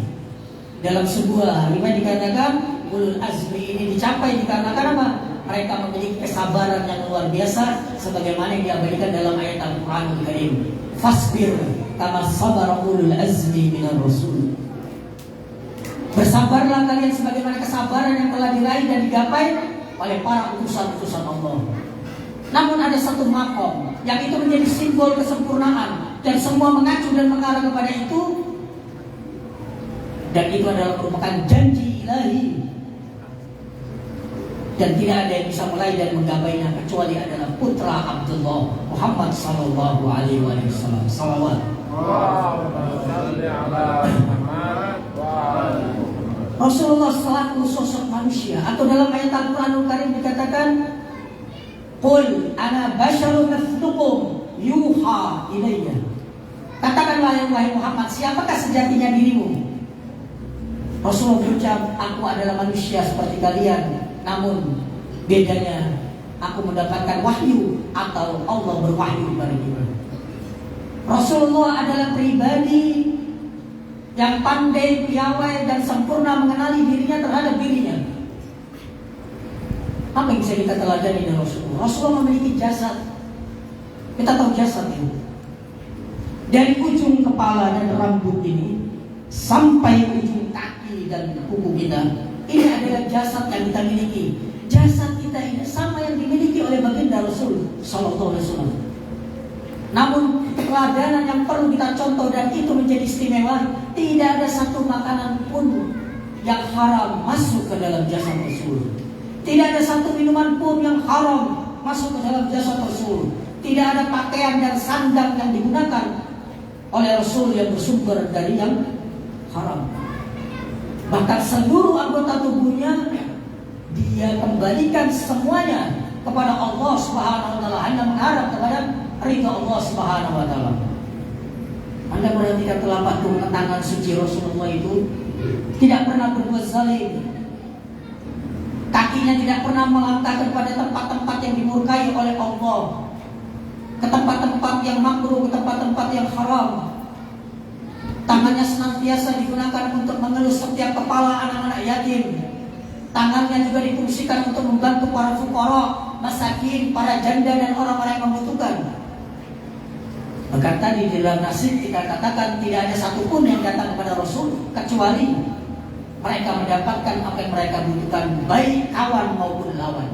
Dalam sebuah riwayat dikatakan ulul azmi ini dicapai dikarenakan apa? Mereka memiliki kesabaran yang luar biasa, sebagaimana yang diabadikan dalam ayat Al-Qur'anul Karim. Fasbir kama sabara ulul azmi minar rasul. Bersabarlah kalian sebagaimana kesabaran yang telah diraih dan digapai oleh para utusan-utusan Allah. Namun ada satu makom yang itu menjadi simbol kesempurnaan, dan semua mengacu dan mengarah kepada itu. Dan itu adalah merupakan janji ilahi, dan tidak ada yang bisa meraih dan menggapainya kecuali adalah putra Abdullah Muhammad sallallahu alaihi wasallam. Salawat. Rasulullah selaku sosok manusia, atau dalam ayat Al-Qur'anul Karim dikatakan, qul ana basyarun mithlukum yuha ilayya. Katakanlah wahai Muhammad, siapakah sejatinya dirimu? Rasulullah berucap, aku adalah manusia seperti kalian, namun bedanya aku mendapatkan wahyu atau Allah berwahyu kepada kita. Rasulullah adalah pribadi yang pandai, piawai, dan sempurna mengenali dirinya terhadap dirinya. Apa yang bisa kita teladani dari Rasulullah? Rasulullah memiliki jasad. Kita tahu jasad ini. Dari ujung kepala dan rambut ini sampai ujung kaki dan kuku kita, ini adalah jasad yang kita miliki. Jasad kita ini sama yang dimiliki oleh baginda Rasul Sallallahu Alaihi Wasallam. Namun keteladanan yang perlu kita contoh dan itu menjadi istimewa, tidak ada satu makanan pun yang haram masuk ke dalam jasad Rasul. Tidak ada satu minuman pun yang haram masuk ke dalam jasad Rasul. Tidak ada pakaian dan sandang yang digunakan oleh Rasul yang bersumber dari yang haram. Bahkan seluruh anggota tubuhnya dia kembalikan semuanya kepada Allah Subhanahu wa taala, hanya mengharap kepada ridha Allah Subhanahu wa taala. Anda perhatikan telapak tangan suci Rasulullah itu tidak pernah berbuat zalim. Kakinya tidak pernah melangkah kepada tempat-tempat yang dimurkai oleh Allah, ke tempat-tempat yang makruh, ke tempat-tempat yang haram. Tangannya senantiasa digunakan untuk mengelus setiap kepala anak-anak yatim. Tangannya juga difungsikan untuk membantu para fuqara, masakin, para janda dan orang-orang yang membutuhkan. Maka tadi di dalam nasib kita katakan tidak ada satupun yang datang kepada Rasul kecuali mereka mendapatkan apa yang mereka butuhkan, baik kawan maupun lawan.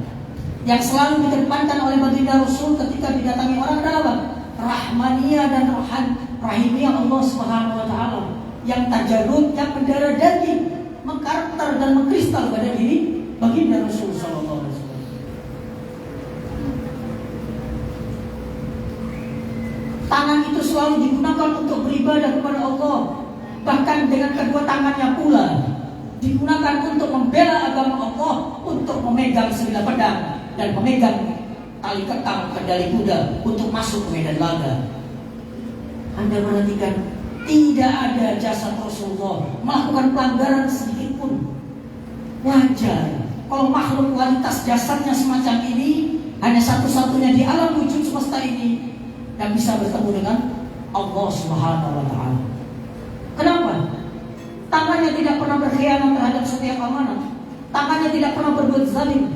Yang selalu dikedepankan oleh baginda Rasul ketika didatangi orang adalah rahmaniyah dan rahimiyah Allah Subhanahu wa taala, yang tajarrud, yang mendarah daging, mengkarakter dan mengkristal pada diri baginda Rasul sallallahu alaihi wasallam. Tangan itu selalu digunakan untuk beribadah kepada Allah. Bahkan dengan kedua tangannya pula digunakan untuk membela agama Allah, untuk memegang sebilah pedang dan memegang tali kekang kendali kuda untuk masuk ke medan laga. Anda perhatikan, tidak ada jasad Rasulullah melakukan pelanggaran sedikit pun. Wajar kalau makhluk kualitas jasadnya semacam ini, hanya satu-satunya di alam wujud semesta ini yang bisa bertemu dengan Allah Subhanahu wa taala. Kenapa? Tangannya tidak pernah berkhianat terhadap setiap amanah. Tangannya tidak pernah berbuat zalim.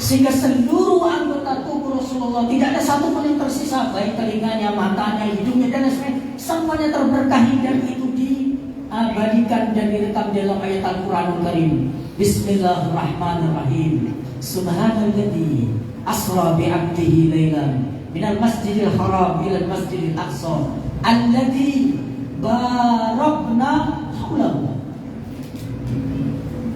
Sehingga seluruh anggota tubuh Rasulullah tidak ada satu pun yang tersisa, baik telinganya, matanya, hidungnya dan lain-lain, semuanya terberkahi dan itu diabadikan dan direkam dalam ayat Al-Qur'anul Karim. Bismillahirrahmanirrahim. Subhanalladzi asra bi'abdihi lailan minal masjidil haram ilal masjidil aqsa alladzi barakna haulahu.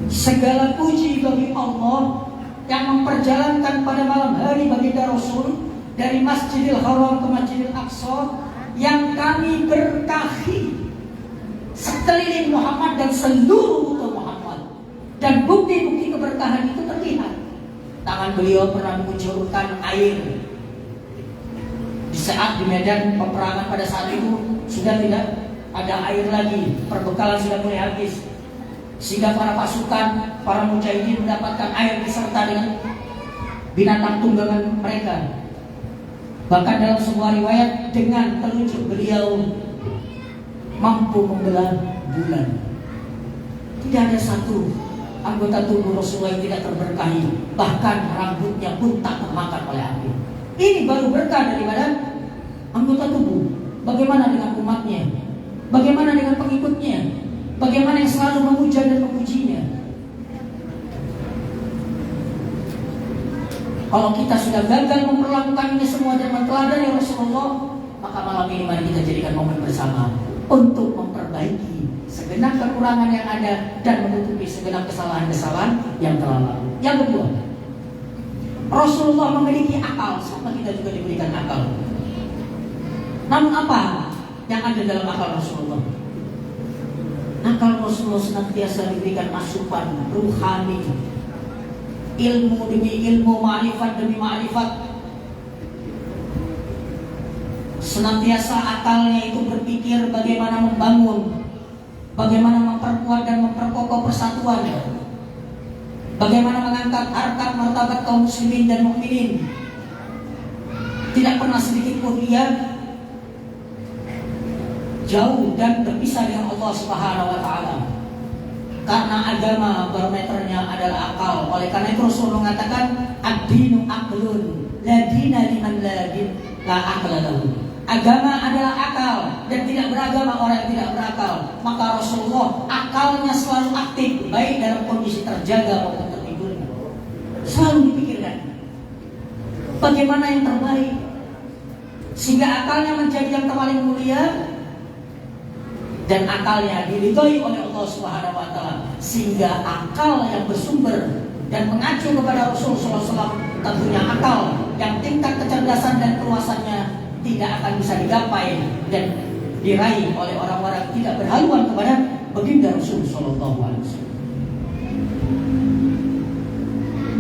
Segala puji bagi Allah yang memperjalankan pada malam hari baginda Rasul dari Masjidil Haram ke Masjidil Aqsa, yang kami berkahi sekeliling Muhammad dan seluruh umat Muhammad, dan bukti-bukti keberkahan itu terlihat. Tangan beliau pernah mengucurkan air di saat di medan peperangan. Pada saat itu sudah tidak ada air lagi, perbekalan sudah mulai habis, sehingga para pasukan, para mujahidin mendapatkan air beserta dengan binatang tunggangan mereka. Bahkan dalam sebuah riwayat, dengan telunjuk beliau mampu membelah bulan. Tidak ada satu anggota tubuh Rasulullah yang tidak terberkahi, bahkan rambutnya pun tak termakan oleh api. Ini baru berkah daripada anggota tubuh. Bagaimana dengan umatnya? Bagaimana dengan pengikutnya? Bagaimana yang selalu memuja dan memujinya? Kalau kita sudah gagal memperlakukan ini semua dan menteladani Rasulullah, maka malam ini mari kita jadikan momen bersama untuk memperbaiki segenap kekurangan yang ada dan menutupi segenap kesalahan-kesalahan yang telah lalu. Yang kedua, Rasulullah memiliki akal, sama kita juga diberikan akal. Namun apa yang ada dalam akal Rasulullah? Akal Rasulullah senantiasa diberikan asupan ruhani, ilmu demi ilmu, ma'rifat demi ma'rifat. Senantiasa akalnya itu berpikir bagaimana membangun, bagaimana memperkuat dan memperkokoh persatuan, bagaimana mengangkat harkat martabat kaum muslimin dan mukminin. Tidak pernah sedikit pun ia jauh dan berpisah dengan Allah Subhanahu wa taala. Karena agama barometernya adalah akal. Oleh karena itu Rasul mengatakan ad-dinu aqlun, la dina liman la aqla lahu. Agama adalah akal dan tidak beragama orang yang tidak berakal. Maka Rasulullah akalnya selalu aktif, baik dalam kondisi terjaga maupun tertidur. Selalu dipikirkan bagaimana yang terbaik sehingga akalnya menjadi yang paling mulia dan akalnya diridhoi oleh Allah Subhanahu wa taala, sehingga akal yang bersumber dan mengacu kepada Rasulullah SAW, tentunya akal yang tingkat kecerdasan dan keluasannya tidak akan bisa digapai dan diraih oleh orang-orang tidak berhaluan kepada baginda Rasul sallallahu alaihi wasallam.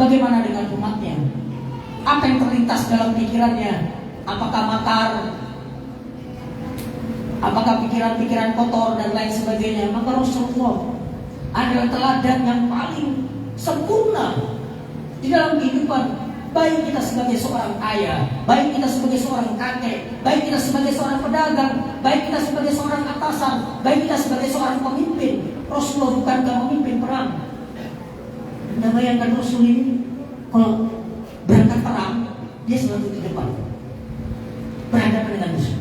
Bagaimana dengan umatnya? Apa yang terlintas dalam pikirannya? Apakah makar? Apakah pikiran-pikiran kotor dan lain sebagainya? Maka Rasulullah adalah teladan yang paling sempurna di dalam kehidupan. Baik kita sebagai seorang ayah, baik kita sebagai seorang kakek, baik kita sebagai seorang pedagang, baik kita sebagai seorang atasan, baik kita sebagai seorang pemimpin. Rasulullah bukankah memimpin perang? Anda bayangkan Rasul ini kalau berangkat perang, dia selalu di depan, berhadapan dengan musuh.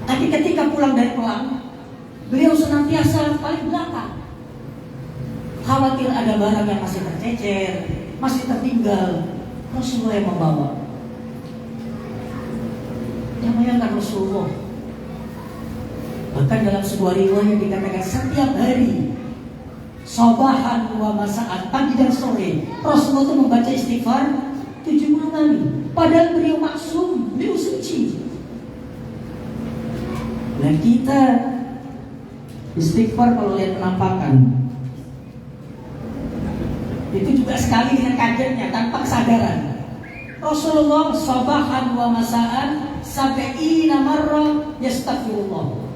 Tapi ketika pulang dari perang, beliau senantiasa paling belakang. Khawatir ada barang yang masih tercecer, masih tertinggal, Rasulullah yang membawa. Yang bayangkan Rasulullah. Bahkan dalam sebuah riwayat dikatakan setiap hari, sabahan wa masaan, pagi dan sore, Rasulullah itu membaca istighfar 70 kali. Padahal beliau maksum, beliau suci. Dan kita istighfar kalau lihat penampakan itu juga sekali dengan kagetnya, tanpa kesadaran. Rasulullah sabahan wa masaan sab'ina marrah yastaghfirullah.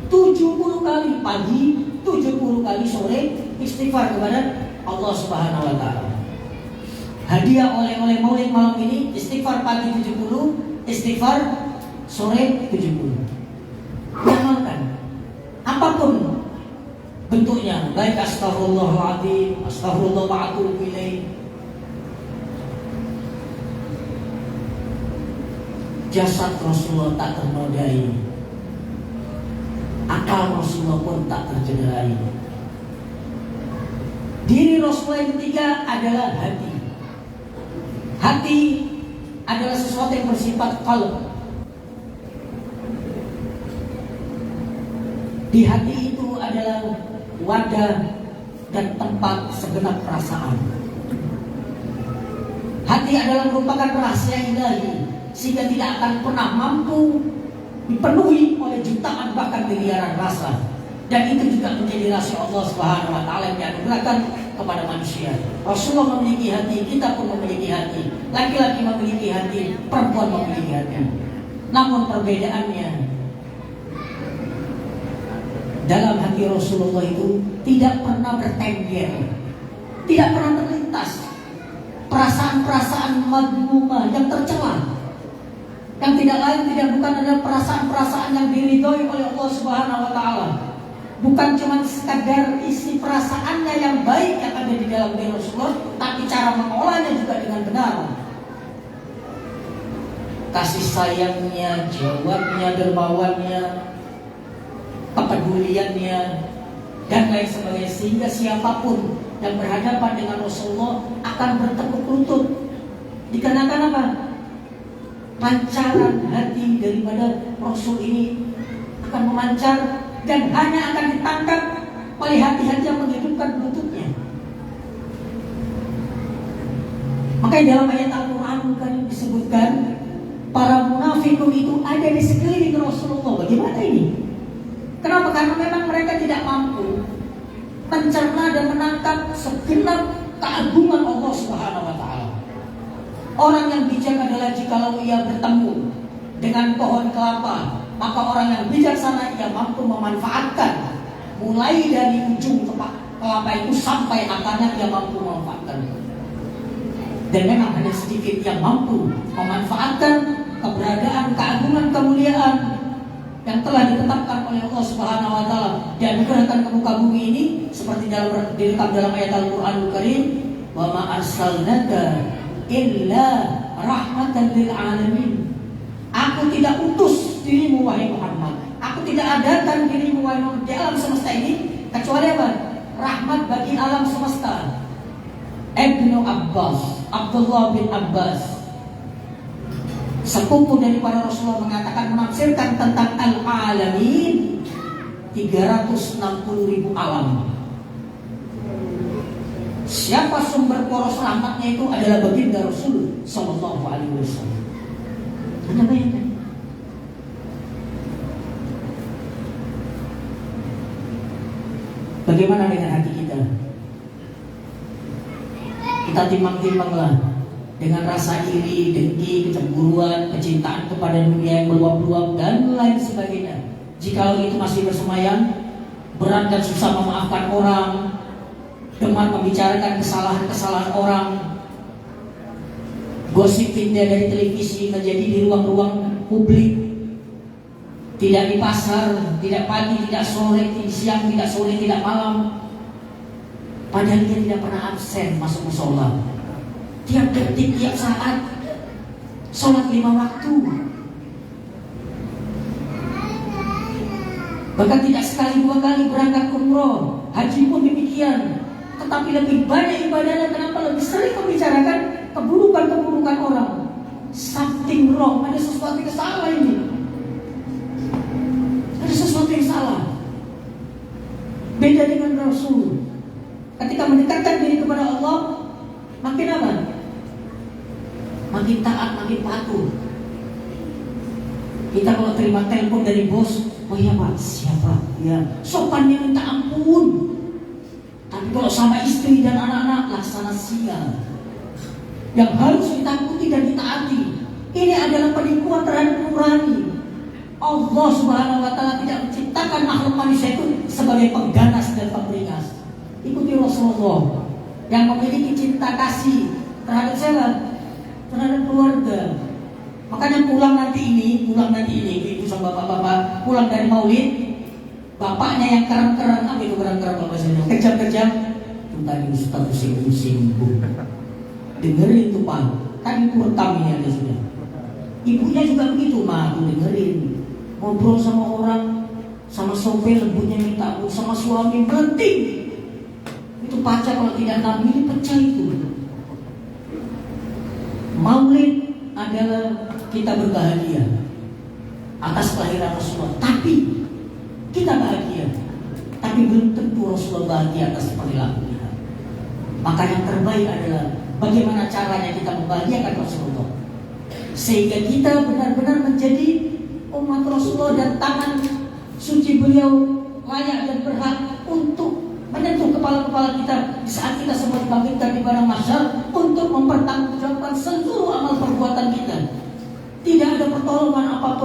70 kali pagi, 70 kali sore istighfar kepada Allah Subhanahu wa taala. Hadiah oleh Maulid malam ini, istighfar pagi 70, istighfar sore 70. Diamalkan apapun bentuknya, baik astaghfirullahaladzim, astaghfirullah wa atubu ilaih. Jasad Rasulullah tak ternodai, akal Rasulullah pun tak tercederai. Diri Rasulullah yang ketiga adalah hati. Hati adalah sesuatu yang bersifat qalb. Di hati itu adalah wadah dan tempat segenap perasaan. Hati adalah merupakan rahasia ilahi, sehingga tidak akan pernah mampu dipenuhi oleh jutaan bahkan miliaran rasa. Dan itu juga menjadi rahasia Allah Subhanahu wa taala yang dianugerahkan kepada manusia. Rasulullah memiliki hati, kita pun memiliki hati. Laki-laki memiliki hati, perempuan memiliki hati. Namun perbedaannya, dalam hati Rasulullah itu tidak pernah bertengger, tidak pernah terlintas perasaan-perasaan madmumah yang tercela, yang tidak lain tidak bukan adalah perasaan-perasaan yang diridhoi oleh Allah Subhanahu wa taala. Bukan cuma sekadar isi perasaannya yang baik yang ada di dalam diri Rasulullah, tapi cara mengolahnya juga dengan benar. Kasih sayangnya, jawabnya, dermawannya, kepeduliannya dan lain sebagainya, sehingga siapapun yang berhadapan dengan Rasulullah akan bertekuk lutut. Dikarenakan apa? Pancaran hati daripada Rasul ini akan memancar dan hanya akan ditangkap oleh hati-hati yang menghidupkan lututnya. Makanya dalam ayat Al-Quran kan disebutkan para munafikun itu ada di sekeliling Rasulullah. Bagaimana ini? Kenapa? Karena memang mereka tidak mampu mencerna dan menangkap segenap keagungan Allah Subhanahu wa taala. Orang yang bijak adalah jikalau ia bertemu dengan pohon kelapa, maka orang yang bijaksana ia mampu memanfaatkan mulai dari ujung kelapa itu sampai akarnya, ia mampu memanfaatkan. Dan memang hanya sedikit yang mampu memanfaatkan keberadaan, keagungan, kemuliaan yang telah ditetapkan oleh Allah Subhanahu wa taala dianugerahkan ke muka bumi ini seperti direkam dalam ayat Al-Qur'anul Karim, "Wa ma arsalnaka illa rahmatan lil alamin." Aku tidak utus dirimu wahai Muhammad. Aku tidak adakan dirimu wahai Muhammad di alam semesta ini kecuali apa? Rahmat bagi alam semesta. Ibnu Abbas, Abdullah bin Abbas, sepupu dari para Rasulullah, mengatakan, menafsirkan tentang al-alamin 360.000 alam. Siapa sumber poros rahmatnya itu adalah baginda Rasul Sallallahu Alaihi Wasallam. Anda bayangkan? Bagaimana dengan hati kita? Kita timbang-timbanglah dengan rasa iri, dengki, kecemburuan, kecintaan kepada dunia yang meluap-luap dan lain sebagainya. Jikalau itu masih bersemayam, berat dan susah memaafkan orang, gemar membicarakan kesalahan-kesalahan orang, gosip pindah dari televisi menjadi di ruang-ruang publik, tidak di pasar, tidak pagi, tidak sore, tidak siang, tidak sore, tidak malam. Padahal dia tidak pernah absen masuk musola. Tiap detik, tiap saat, sholat 5 waktu. Bahkan tidak sekali 2 kali berangkat umroh, haji pun demikian. Tetapi lebih banyak ibadahnya, kenapa lebih sering membicarakan keburukan-keburukan orang. Something wrong, ada sesuatu yang salah ini. Ada sesuatu yang salah. Beda dengan Rasul. Ketika mendekatkan diri kepada Allah, makin apa? Makin taat, makin patuh. Kita kalau terima telepon dari bos, oh iya Pak, siapa? Ya, sopannya minta ampun. Tapi kalau sama istri dan anak-anak, laksana sial. Yang harus ditakuti dan ditaati. Ini adalah penipuan terhadap nurani. Allah Subhanahu wa taala tidak menciptakan makhluk manusia itu sebagai pengganas dan pemberingas. Ikuti Rasulullah yang memiliki cinta kasih terhadap siapa? Terhadap keluarga. Makanya pulang nanti ini, ibu sama bapak-bapak pulang dari maulid, bapaknya yang keren-keren, apa itu keren-keren bahasanya? Kejam-kejam, itu tadi Ustaz singgung-singgung. Dengerin tuh Pak, tadi itu rekam ini ada sudah. Ibunya juga begitu, mah tuh dengerin. Ngobrol sama orang, sama sopir lembutnya minta ampun, sama suami berhenti. Itu pacar kalau tidak 6 mili pecah itu. Maulid adalah kita berbahagia atas kelahiran Rasulullah, tapi kita bahagia, tapi belum tentu Rasulullah bahagia atas perilaku kita. Maka yang terbaik adalah bagaimana caranya kita membahagiakan Rasulullah, sehingga kita benar-benar menjadi umat Rasulullah dan tangan suci beliau layak dan berhak untuk menyentuh kepala-kepala kita di saat kita semua dibangkitkan di padang mahsyar untuk mempertanggungjawabkan seluruh amal perbuatan kita. Tidak ada pertolongan apapun